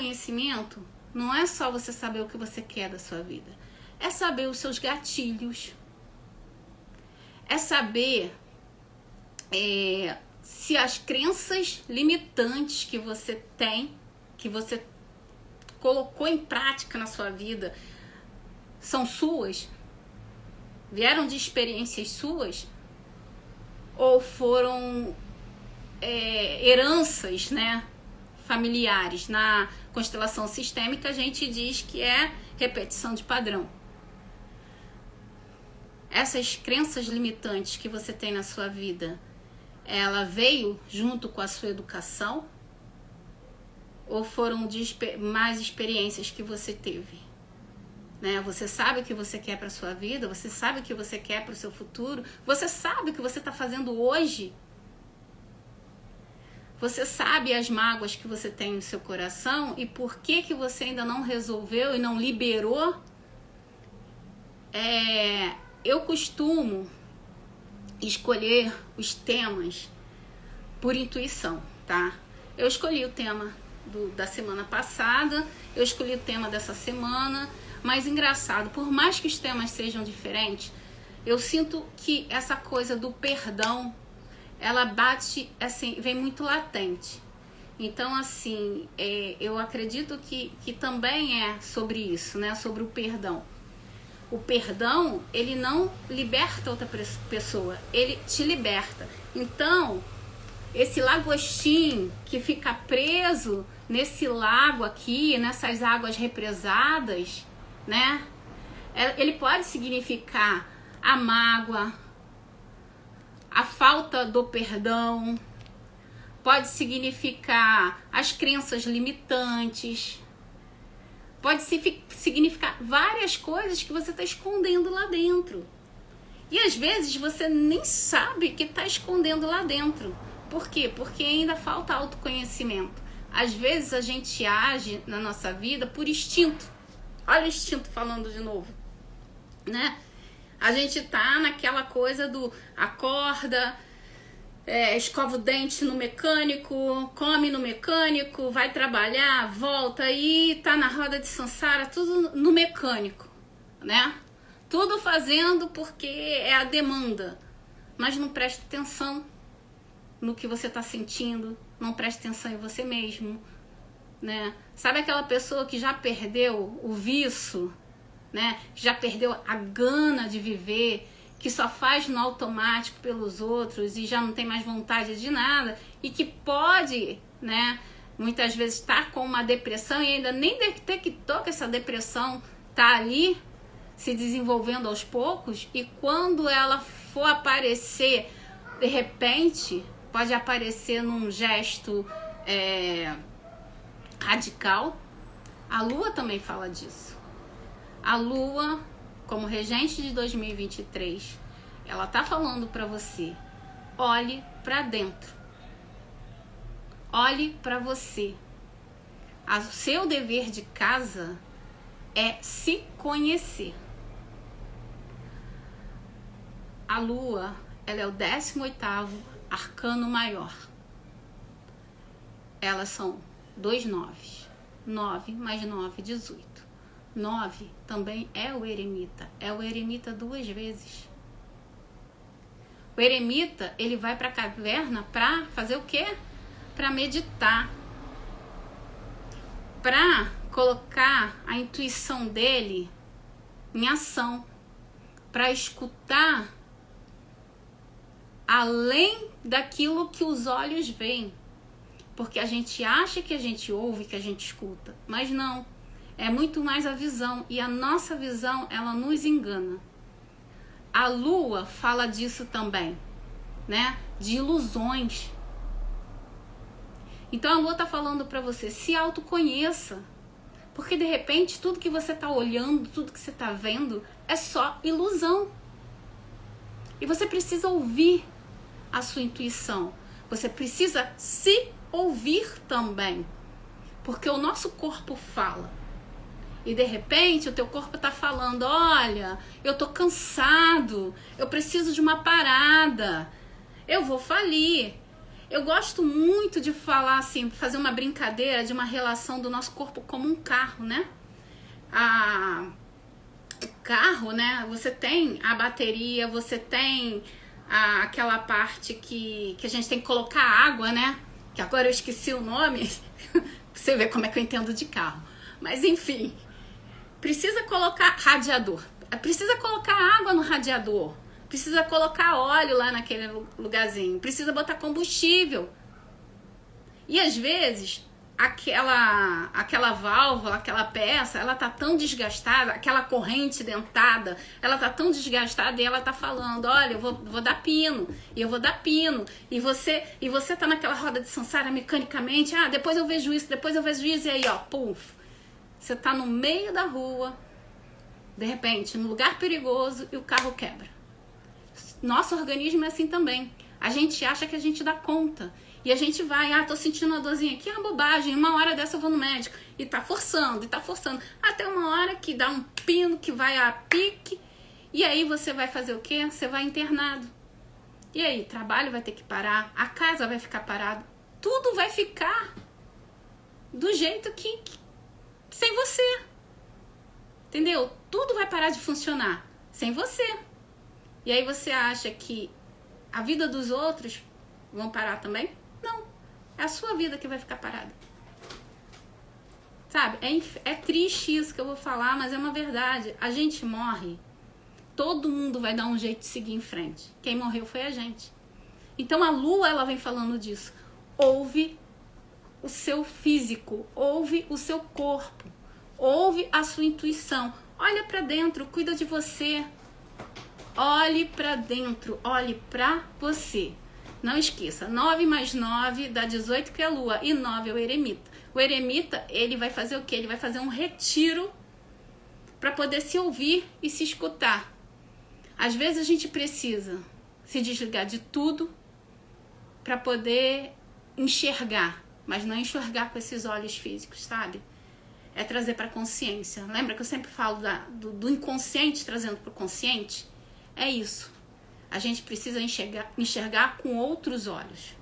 autoconhecimento não é só você saber o que você quer da sua vida. É saber os seus gatilhos. É saber se as crenças limitantes que você tem, que você colocou em prática na sua vida, são suas, vieram de experiências suas, ou foram heranças, né, familiares. Na constelação sistêmica a gente diz que é repetição de padrão. Essas crenças limitantes que você tem na sua vida, ela veio junto com a sua educação, ou foram de mais experiências que você teve? Né? Você sabe o que você quer para a sua vida, você sabe o que você quer para o seu futuro, você sabe o que você está fazendo hoje, você sabe as mágoas que você tem no seu coração e por que você ainda não resolveu e não liberou. Eu costumo escolher os temas por intuição, tá? Eu escolhi o tema da semana passada, eu escolhi o tema dessa semana, mas engraçado, por mais que os temas sejam diferentes, eu sinto que essa coisa do perdão, ela bate, assim, vem muito latente. Então, assim, eu acredito que também é sobre isso, né? Sobre o perdão. O perdão, ele não liberta outra pessoa, ele te liberta. Então, esse lagostim que fica preso nesse lago aqui, nessas águas represadas, né? Ele pode significar a mágoa, a falta do perdão, pode significar as crenças limitantes, pode significar várias coisas que você está escondendo lá dentro. E às vezes você nem sabe que está escondendo lá dentro. Por quê? Porque ainda falta autoconhecimento. Às vezes a gente age na nossa vida por instinto. Olha o instinto falando de novo, né? A gente tá naquela coisa do acorda, escova o dente no mecânico, come no mecânico, vai trabalhar, volta e tá na roda de samsara, tudo no mecânico, né? Tudo fazendo porque é a demanda, mas não presta atenção no que você tá sentindo, não presta atenção em você mesmo, né? Sabe aquela pessoa que já perdeu o vício, né? Que já perdeu a gana de viver, que só faz no automático pelos outros e já não tem mais vontade de nada e que pode, né, muitas vezes estar com uma depressão e ainda nem detectou que essa depressão tá ali se desenvolvendo aos poucos, e quando ela for aparecer de repente, pode aparecer num gesto radical. A Lua também fala disso. A Lua, como regente de 2023, ela tá falando para você: olhe para dentro, olhe para você. O seu dever de casa é se conhecer. A Lua, ela é o 18º arcano maior. Elas são 2 noves. 9 mais 9, 18. 9 também é o eremita. É o eremita 2 vezes. O eremita, ele vai para a caverna para fazer o quê? Para meditar. Para colocar a intuição dele em ação. Para escutar além daquilo que os olhos veem. Porque a gente acha que a gente ouve, que a gente escuta. Mas não. É muito mais a visão. E a nossa visão, ela nos engana. A Lua fala disso também, né? De ilusões. Então a Lua está falando para você: se autoconheça. Porque de repente tudo que você está olhando, tudo que você está vendo é só ilusão. E você precisa ouvir a sua intuição. Você precisa se ouvir também. Porque o nosso corpo fala. E de repente o teu corpo está falando: olha, eu tô cansado, eu preciso de uma parada, eu vou falir, Eu gosto muito de falar assim, fazer uma brincadeira de uma relação do nosso corpo como um carro, né? O carro, né? Você tem a bateria, você tem aquela parte que a gente tem que colocar água, né? Que agora eu esqueci o nome. Você vê como é que eu entendo de carro. Mas enfim, precisa colocar radiador. Precisa colocar água no radiador. Precisa colocar óleo lá naquele lugarzinho. Precisa botar combustível. E às vezes, aquela válvula, aquela peça, ela tá tão desgastada, aquela corrente dentada, ela tá tão desgastada e ela tá falando, olha, eu vou dar pino, e eu vou dar pino. E você tá naquela roda de samsara mecanicamente, depois eu vejo isso, e aí, ó, puf. Você tá no meio da rua, de repente, num lugar perigoso, e o carro quebra. Nosso organismo é assim também. A gente acha que a gente dá conta. E a gente vai, tô sentindo uma dorzinha aqui, é uma bobagem, uma hora dessa eu vou no médico. E tá forçando. Até uma hora que dá um pino, que vai a pique. E aí você vai fazer o quê? Você vai internado. E aí, trabalho vai ter que parar, a casa vai ficar parada. Tudo vai ficar do jeito que sem você. Entendeu? Tudo vai parar de funcionar sem você. E aí você acha que a vida dos outros vão parar também? Não. É a sua vida que vai ficar parada. Sabe? É triste isso que eu vou falar, mas é uma verdade. A gente morre. Todo mundo vai dar um jeito de seguir em frente. Quem morreu foi a gente. Então a Lua, ela vem falando disso. Ouve o seu físico. Ouve o seu corpo. Ouve a sua intuição. Olha pra dentro. Cuida de você. Olhe pra dentro. Olhe pra você. Não esqueça, 9 mais 9 dá 18, que é a Lua, e 9 é o eremita. O eremita, ele vai fazer o quê? Ele vai fazer um retiro para poder se ouvir e se escutar. Às vezes a gente precisa se desligar de tudo para poder enxergar, mas não enxergar com esses olhos físicos, sabe? É trazer para a consciência. Lembra que eu sempre falo do inconsciente trazendo para o consciente? É isso. A gente precisa enxergar com outros olhos.